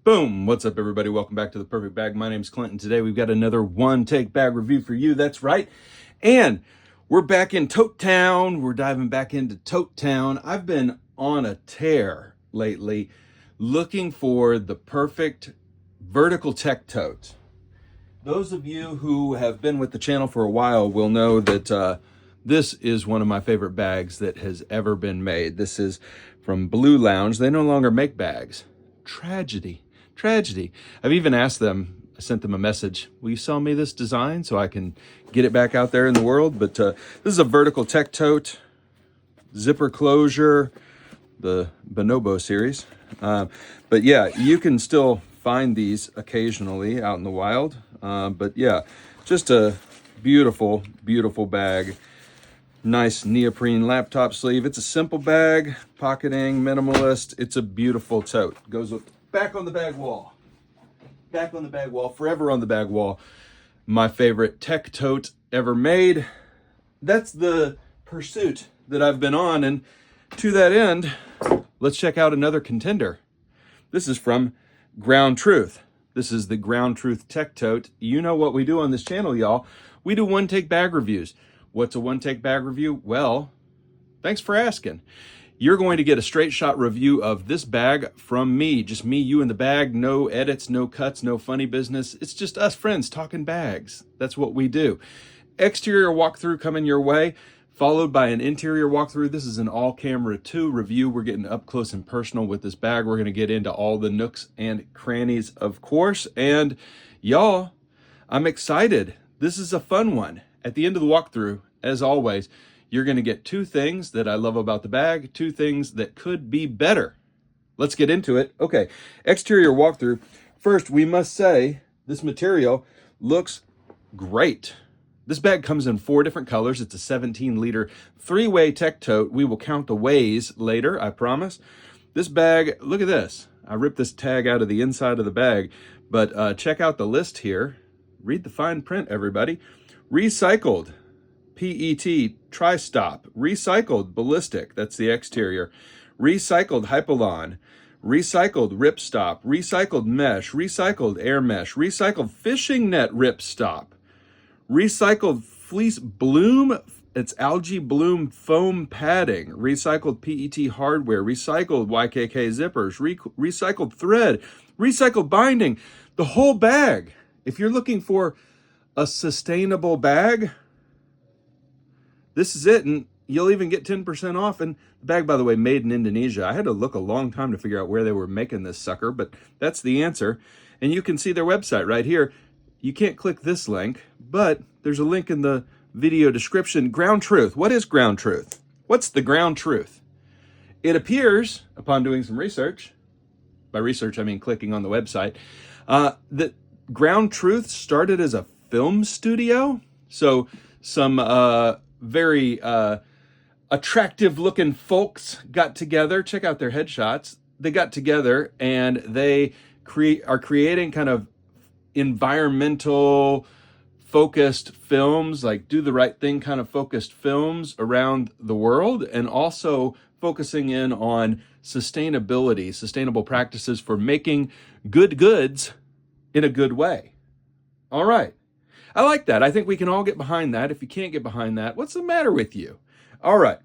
Boom! What's up, everybody? Welcome back to The Perfect Bag. My name's Klint, and today we've got another one-take bag review for you. That's right. And we're back in Tote Town. We're diving back into Tote Town. I've been on a tear lately looking for the perfect vertical tech tote. Those of you who have been with the channel for a while will know that this is one of my favorite bags that has ever been made. This is from Blue Lounge. They no longer make bags. Tragedy. I've even asked them, I sent them a message, will you sell me this design so I can get it back out there in the world? But this is a vertical tech tote, zipper closure, the Bonobo series. But yeah, you can still find these occasionally out in the wild. But yeah, just a beautiful, beautiful bag. Nice neoprene laptop sleeve. It's a simple bag, pocketing, minimalist. It's a beautiful tote. Goes back on the bag wall. Back on the bag wall, forever on the bag wall. My favorite tech tote ever made. That's the pursuit that I've been on. And to that end, let's check out another contender. This is from Groundtruth. This is the Groundtruth tech tote. You know what we do on this channel, y'all. We do one-take bag reviews. What's a one-take bag review? Well, thanks for asking. You're going to get a straight shot review of this bag from me. Just me, you, and the bag. No edits, no cuts, no funny business. It's just us friends talking bags. That's what we do. Exterior walkthrough coming your way, followed by an interior walkthrough. This is an all-camera 2 review. We're getting up close and personal with this bag. We're going to get into all the nooks and crannies, of course. And y'all, I'm excited. This is a fun one. At the end of the walkthrough, as always, you're going to get 2 things that I love about the bag, 2 things that could be better. Let's get into it. Okay, exterior walkthrough. First, we must say this material looks great. This bag comes in 4 different colors. It's a 17-liter 3-way tech tote. We will count the ways later, I promise. This bag, look at this. I ripped this tag out of the inside of the bag, but check out the list here. Read the fine print, everybody. Recycled PET tri-stop, recycled ballistic, that's the exterior, recycled hypalon, recycled ripstop, recycled mesh, recycled air mesh, recycled fishing net ripstop, recycled fleece bloom, it's algae bloom foam padding, recycled PET hardware, recycled YKK zippers, recycled thread, recycled binding, the whole bag. If you're looking for a sustainable bag, this is it, and you'll even get 10% off. And the bag, by the way, made in Indonesia. I had to look a long time to figure out where they were making this sucker, but that's the answer. And you can see their website right here. You can't click this link, but there's a link in the video description. Groundtruth. What is Groundtruth? What's the Groundtruth? It appears, upon doing some research, by research I mean clicking on the website, that Groundtruth started as a film studio. So some very attractive looking folks got together. Check out their headshots. They got together and they are creating kind of environmental focused films, like do the right thing kind of focused films around the world, and also focusing in on sustainability, sustainable practices for making good goods in a good way. All right. I like that. I think we can all get behind that. If you can't get behind that, what's the matter with you? All right.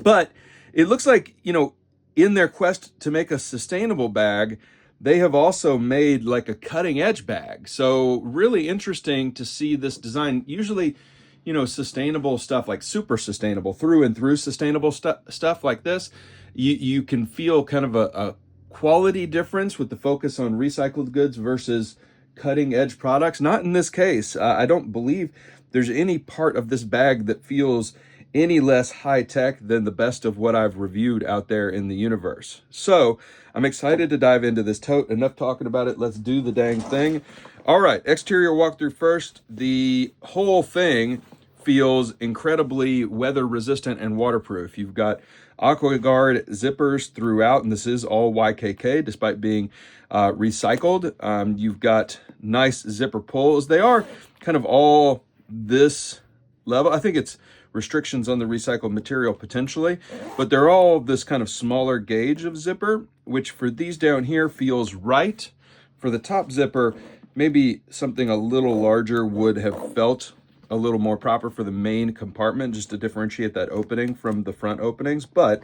But it looks like, you know, in their quest to make a sustainable bag, they have also made like a cutting edge bag. So really interesting to see this design. Usually, you know, sustainable stuff, like super sustainable, through and through sustainable stuff like this, you can feel kind of a quality difference with the focus on recycled goods versus cutting edge products. Not in this case. I don't believe there's any part of this bag that feels any less high tech than the best of what I've reviewed out there in the universe. So I'm excited to dive into this tote. Enough talking about it. Let's do the dang thing. All right, exterior walkthrough first. The whole thing feels incredibly weather resistant and waterproof. You've got AquaGuard zippers throughout, and this is all YKK despite being recycled. You've got nice zipper pulls. They are kind of all this level. I think it's restrictions on the recycled material potentially, but they're all this kind of smaller gauge of zipper, which for these down here feels right. For the top zipper, maybe something a little larger would have felt a little more proper for the main compartment, just to differentiate that opening from the front openings, but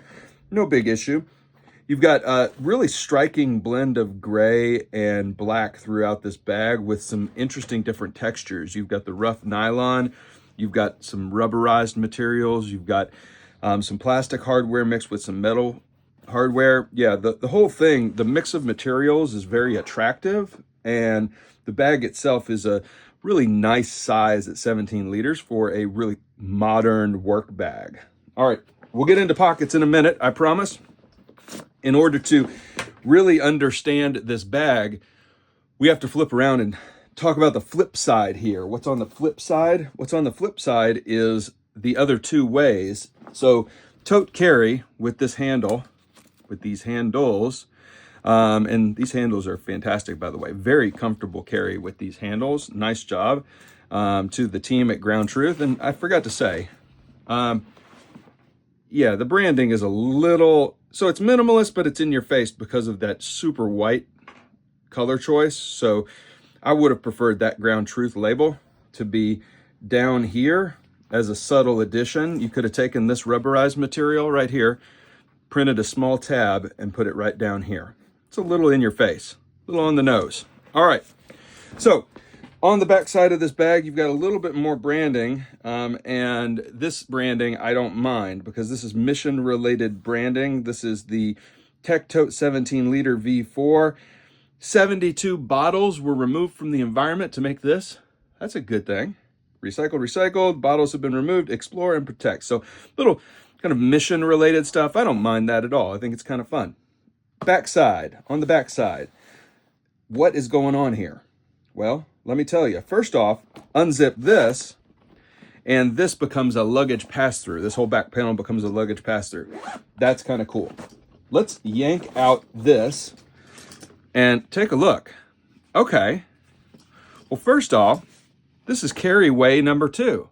no big issue. You've got a really striking blend of gray and black throughout this bag with some interesting different textures. You've got the rough nylon, you've got some rubberized materials, you've got some plastic hardware mixed with some metal hardware. Yeah, the whole thing, the mix of materials is very attractive, and the bag itself is a really nice size at 17 liters for a really modern work bag. All right, we'll get into pockets in a minute, I promise. In order to really understand this bag, we have to flip around and talk about the flip side here. What's on the flip side? What's on the flip side is the other two ways. So tote carry with this handle, with these handles, and these handles are fantastic, by the way. Very comfortable carry with these handles. Nice job to the team at Groundtruth. And I forgot to say, yeah, the branding is a little, so it's minimalist, but it's in your face because of that super white color choice. So I would have preferred that Groundtruth label to be down here as a subtle addition. You could have taken this rubberized material right here, printed a small tab, and put it right down here. It's a little in your face, a little on the nose. All right, so on the back side of this bag, you've got a little bit more branding, and this branding I don't mind because this is mission-related branding. This is the Tech Tote 17-liter V4. 72 bottles were removed from the environment to make this. That's a good thing. Recycled, recycled, bottles have been removed, explore and protect. So little kind of mission-related stuff. I don't mind that at all. I think it's kind of fun. Backside, on the backside, what is going on here? Well, let me tell you. First off, unzip this, and this becomes a luggage pass-through. This whole back panel becomes a luggage pass-through. That's kind of cool. Let's yank out this and take a look. Okay. Well, first off, this is carry way number 2.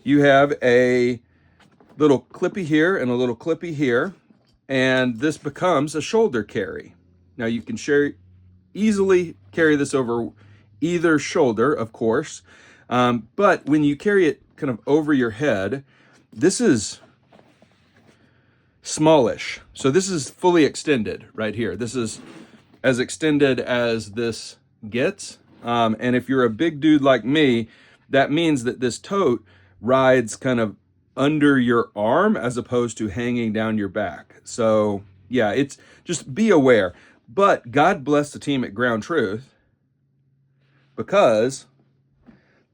You have a little clippy here and a little clippy here, and this becomes a shoulder carry. Now you can easily carry this over either shoulder, of course, but when you carry it kind of over your head, this is smallish. So this is fully extended right here. This is as extended as this gets. And if you're a big dude like me, that means that this tote rides kind of under your arm as opposed to hanging down your back. So yeah, it's just be aware. But God bless the team at Groundtruth, because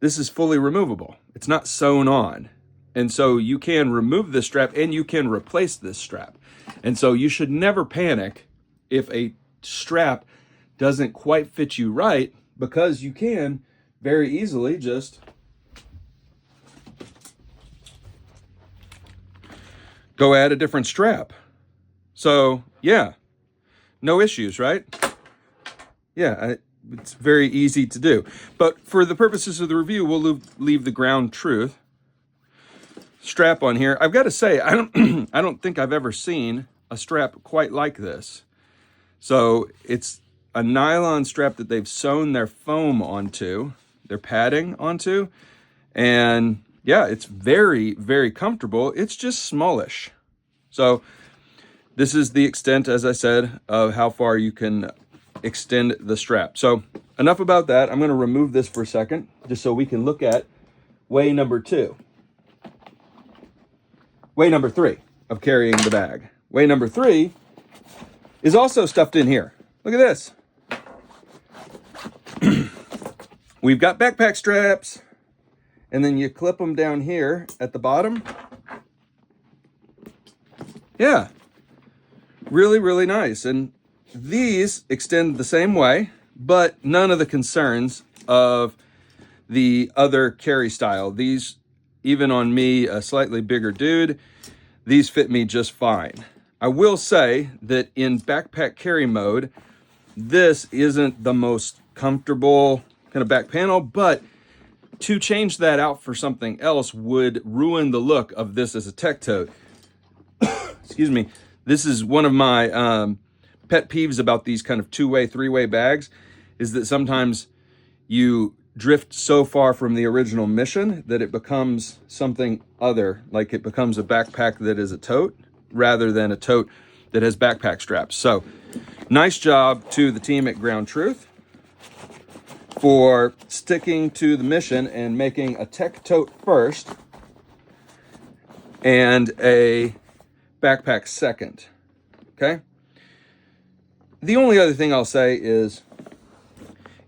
this is fully removable. It's not sewn on. And so you can remove this strap and you can replace this strap. And so you should never panic if a strap doesn't quite fit you right, because you can very easily just go add a different strap. So yeah, no issues, right? Yeah, it's very easy to do. But for the purposes of the review, we'll leave the Groundtruth strap on here. I've got to say, I don't think I've ever seen a strap quite like this. So it's a nylon strap that they've sewn their foam onto, their padding onto, and yeah, it's very, very comfortable. It's just smallish. So this is the extent, as I said, of how far you can extend the strap. So enough about that. I'm going to remove this for a second, just so we can look at way number 2. Way number 3 of carrying the bag. Way number 3 is also stuffed in here. Look at this. We've got backpack straps, and then you clip them down here at the bottom. Yeah, really, really nice. And these extend the same way, but none of the concerns of the other carry style. These, even on me, a slightly bigger dude, these fit me just fine. I will say that in backpack carry mode, this isn't the most comfortable kind of back panel, but to change that out for something else would ruin the look of this as a tech tote. Excuse me. This is one of my pet peeves about these kind of two-way, three-way bags, is that sometimes you drift so far from the original mission that it becomes something other, like it becomes a backpack that is a tote rather than a tote that has backpack straps. So nice job to the team at Groundtruth for sticking to the mission and making a tech tote first and a backpack second. Okay. The only other thing I'll say is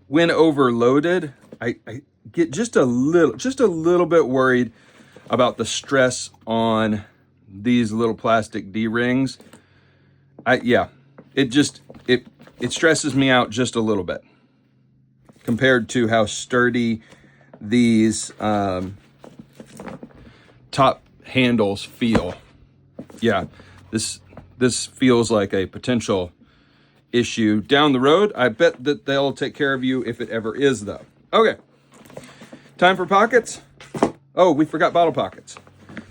when overloaded, I get just a little bit worried about the stress on these little plastic D-rings. It stresses me out just a little bit compared to how sturdy these top handles feel. Yeah, this feels like a potential issue down the road. I bet that they'll take care of you if it ever is, though. Okay, time for pockets. Oh, we forgot bottle pockets.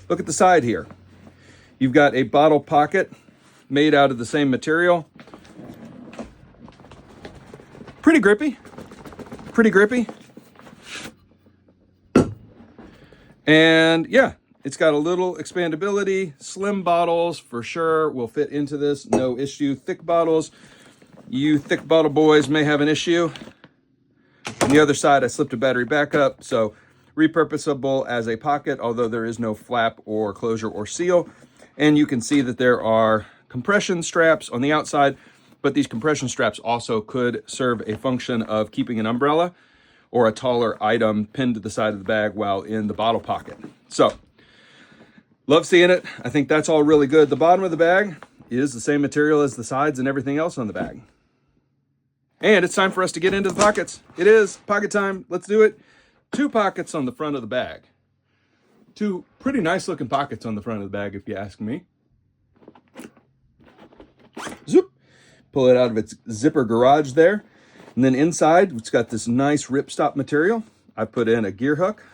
Look at the side here. You've got a bottle pocket made out of the same material. Pretty grippy. And yeah, it's got a little expandability. Slim bottles for sure will fit into this, no issue. Thick bottles, you thick bottle boys may have an issue. On the other side, I slipped a battery backup, so repurposable as a pocket, although there is no flap or closure or seal. And you can see that there are compression straps on the outside, but these compression straps also could serve a function of keeping an umbrella or a taller item pinned to the side of the bag while in the bottle pocket. So, love seeing it. I think that's all really good. The bottom of the bag is the same material as the sides and everything else on the bag. And it's time for us to get into the pockets. It is pocket time. Let's do it. 2 pockets on the front of the bag. 2 pretty nice looking pockets on the front of the bag, if you ask me. Zoop. Pull it out of its zipper garage there. And then inside, it's got this nice ripstop material. I put in a gear hook.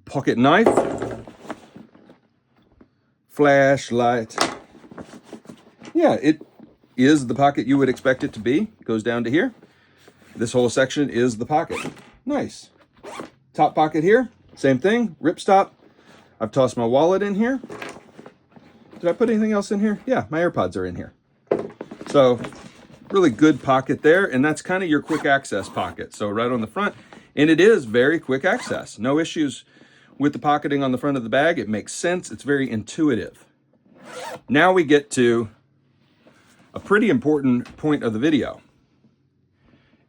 Pocket knife. Flashlight. Yeah, it is the pocket you would expect it to be. It goes down to here. This whole section is the pocket. Nice. Top pocket here, same thing, ripstop. I've tossed my wallet in here. Did I put anything else in here? Yeah, my AirPods are in here. So really good pocket there, and that's kind of your quick access pocket. So right on the front, and it is very quick access. No issues with the pocketing on the front of the bag. It makes sense. It's very intuitive. Now we get to a pretty important point of the video.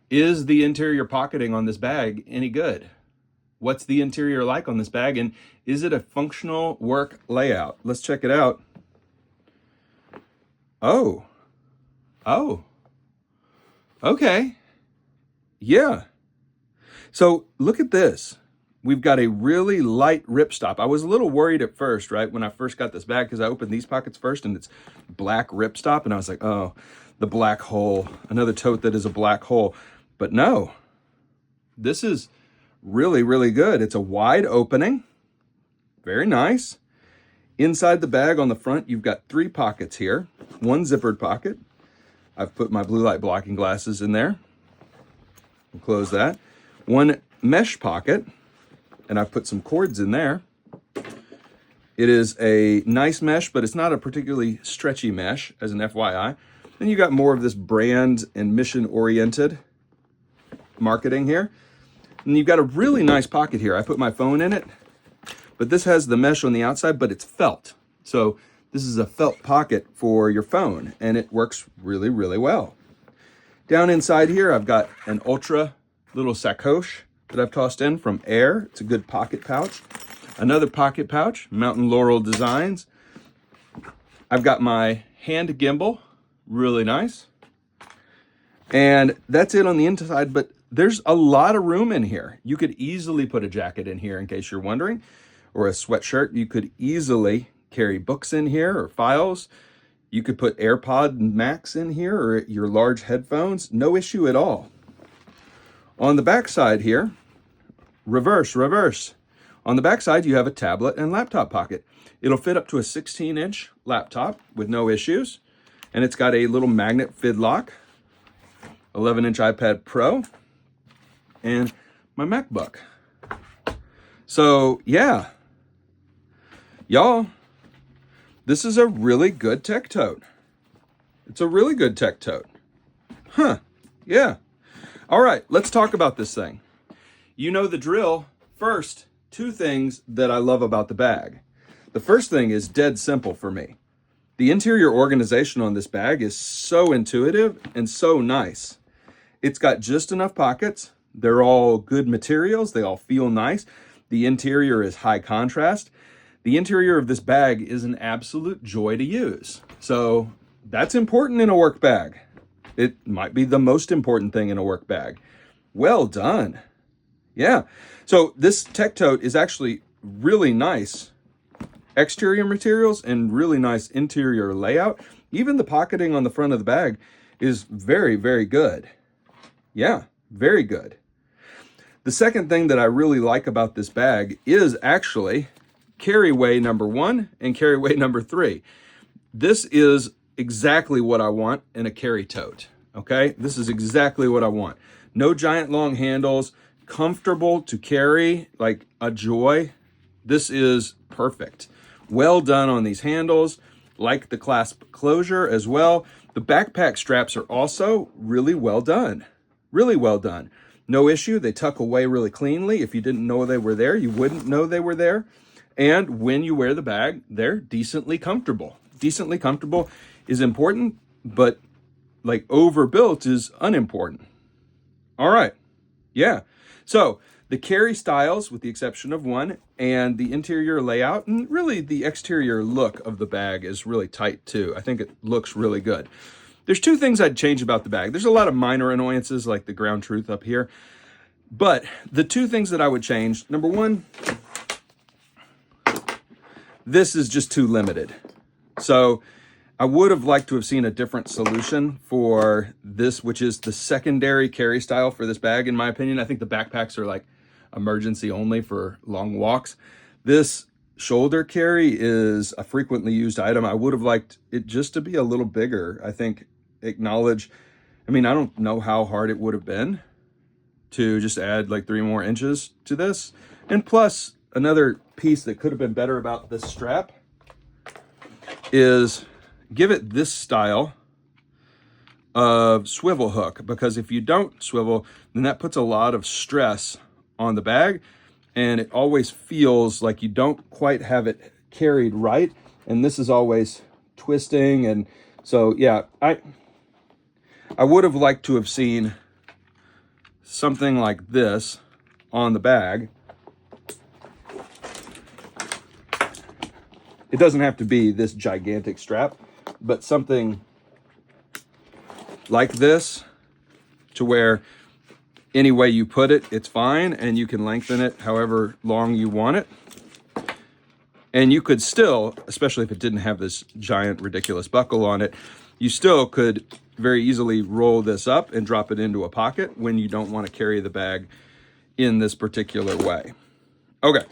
Is the interior pocketing on this bag any good? What's the interior like on this bag, and is it a functional work layout? Let's check it out. Oh, okay, yeah. So look at this. We've got a really light ripstop. I was a little worried at first, right, when I first got this bag, because I opened these pockets first and it's black ripstop, and I was like, oh, the black hole, another tote that is a black hole. But no, this is really, really good. It's a wide opening, very nice. Inside the bag on the front, you've got 3 pockets here, 1 zippered pocket. I've put my blue light blocking glasses in there. We'll close that. 1 mesh pocket, and I've put some cords in there. It is a nice mesh, but it's not a particularly stretchy mesh, as an FYI. Then you got more of this brand and mission-oriented marketing here. And you've got a really nice pocket here. I put my phone in it, but this has the mesh on the outside, but it's felt. So this is a felt pocket for your phone, and it works really, really well. Down inside here, I've got an ultra little sacoche that I've tossed in from Air. It's a good pocket pouch. Another pocket pouch, Mountain Laurel Designs. I've got my hand gimbal, really nice. And that's it on the inside, but there's a lot of room in here. You could easily put a jacket in here in case you're wondering, or a sweatshirt. You could easily carry books in here or files. You could put AirPod Max in here or your large headphones. No issue at all. On the back side here, reverse. On the back side, you have a tablet and laptop pocket. It'll fit up to a 16-inch laptop with no issues. And it's got a little magnet fid lock, 11-inch iPad Pro, and my MacBook. So yeah, y'all, this is a really good tech tote. It's a really good tech tote. Huh, yeah. All right, let's talk about this thing. You know the drill. First, two things that I love about the bag. The first thing is dead simple for me. The interior organization on this bag is so intuitive and so nice. It's got just enough pockets. They're all good materials. They all feel nice. The interior is high contrast. The interior of this bag is an absolute joy to use. So that's important in a work bag. It might be the most important thing in a work bag. Well done. Yeah. So this tech tote is actually really nice exterior materials and really nice interior layout. Even the pocketing on the front of the bag is very, very good. Yeah, very good. The second thing that I really like about this bag is actually carry-way number 1 and carry-way number 3. This is exactly what I want in a carry tote, okay? This is exactly what I want. No giant long handles, comfortable to carry, like a joy. This is perfect. Well done on these handles, like the clasp closure as well. The backpack straps are also really well done. Really well done. No issue. They tuck away really cleanly. If you didn't know they were there, you wouldn't know they were there. And when you wear the bag, they're decently comfortable. Decently comfortable is important, but like overbuilt is unimportant. All right. Yeah. So the carry styles, with the exception of one, and the interior layout, and really the exterior look of the bag is really tight too. I think it looks really good. There's two things I'd change about the bag. There's a lot of minor annoyances like the Groundtruth up here. But the two things that I would change, number one, this is just too limited. So I would have liked to have seen a different solution for this, which is the secondary carry style for this bag, in my opinion. I think the backpacks are like emergency only for long walks. This shoulder carry is a frequently used item. I would have liked it just to be a little bigger. I think I don't know how hard it would have been to just add like 3 more inches to this. And plus, another piece that could have been better about this strap is give it this style of swivel hook, because if you don't swivel, then that puts a lot of stress on the bag, and it always feels like you don't quite have it carried right, and this is always twisting. And so yeah, I would have liked to have seen something like this on the bag. It doesn't have to be this gigantic strap, but something like this, to where any way you put it, it's fine, and you can lengthen it however long you want it. And you could still, especially if it didn't have this giant ridiculous buckle on it, you still could very easily roll this up and drop it into a pocket when you don't want to carry the bag in this particular way. Okay,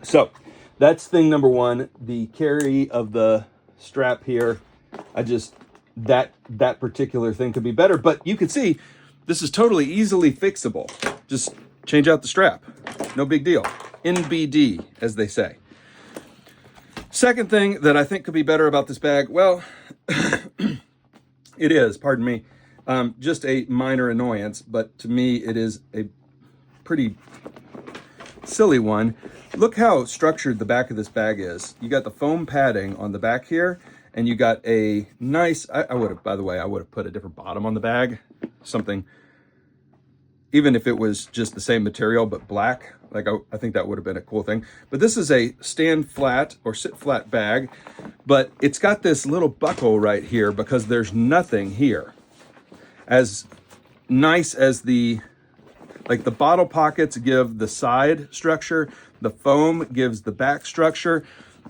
so that's thing number one, the carry of the strap here. That particular thing could be better, but you can see this is totally easily fixable. Just change out the strap, no big deal. NBD, as they say. Second thing that I think could be better about this bag, well, it is, pardon me, just a minor annoyance, but to me it is a pretty silly one. Look how structured the back of this bag is. You got the foam padding on the back here, and you got a nice, I would have put a different bottom on the bag, something, even if it was just the same material but black, like I think that would have been a cool thing. But this is a stand flat or sit flat bag, but it's got this little buckle right here because there's nothing here. As nice as the bottle pockets give the side structure, the foam gives the back structure.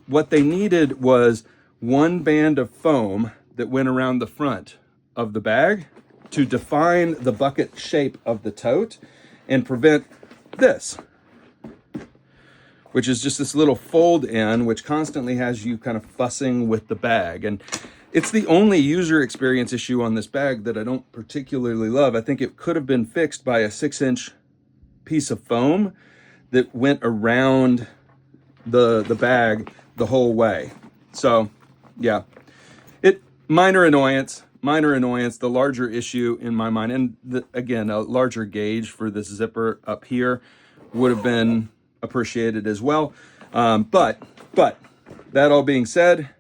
What they needed was one band of foam that went around the front of the bag, to define the bucket shape of the tote and prevent this, which is just this little fold in, which constantly has you kind of fussing with the bag. And it's the only user experience issue on this bag that I don't particularly love. I think it could have been fixed by a 6-inch piece of foam that went around the bag the whole way. So yeah, minor annoyance. The larger issue in my mind, and again, a larger gauge for this zipper up here would have been appreciated as well. But that all being said,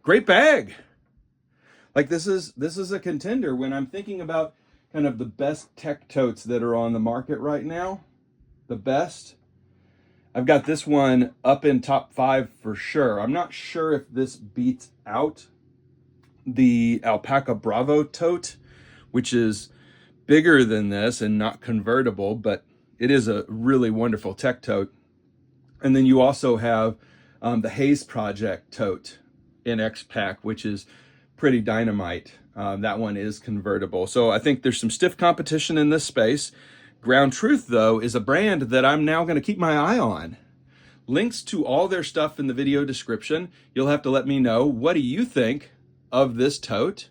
great bag. Like this is a contender when I'm thinking about kind of the best tech totes that are on the market right now. The best, I've got this one up in top 5 for sure. I'm not sure if this beats out the Alpaca Bravo tote, which is bigger than this and not convertible, but it is a really wonderful tech tote. And then you also have the Hayes Project tote in X-Pack, which is pretty dynamite. That one is convertible. So I think there's some stiff competition in this space. Groundtruth, though, is a brand that I'm now going to keep my eye on. Links to all their stuff in the video description. You'll have to let me know, what do you think of this tote?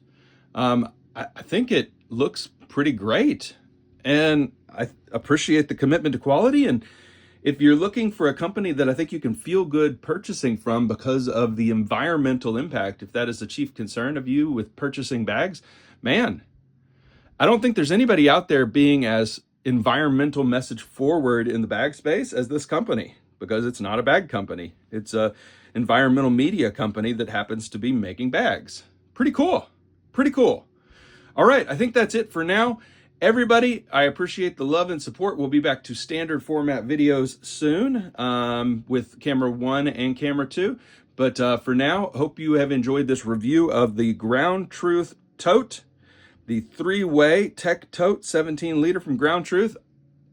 I think it looks pretty great, and I appreciate the commitment to quality. And if you're looking for a company that I think you can feel good purchasing from because of the environmental impact, if that is the chief concern of you with purchasing bags, man, I don't think there's anybody out there being as environmental message forward in the bag space as this company, because it's not a bag company. It's a environmental media company that happens to be making bags. Pretty cool. All right, I think that's it for now. Everybody, I appreciate the love and support. We'll be back to standard format videos soon with camera 1 and camera 2. But for now, hope you have enjoyed this review of the Groundtruth tote, the 3-way tech tote, 17 liter from Groundtruth.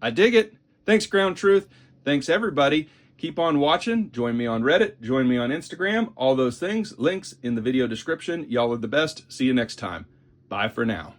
I dig it. Thanks, Groundtruth. Thanks, everybody. Keep on watching. Join me on Reddit. Join me on Instagram. All those things. Links in the video description. Y'all are the best. See you next time. Bye for now.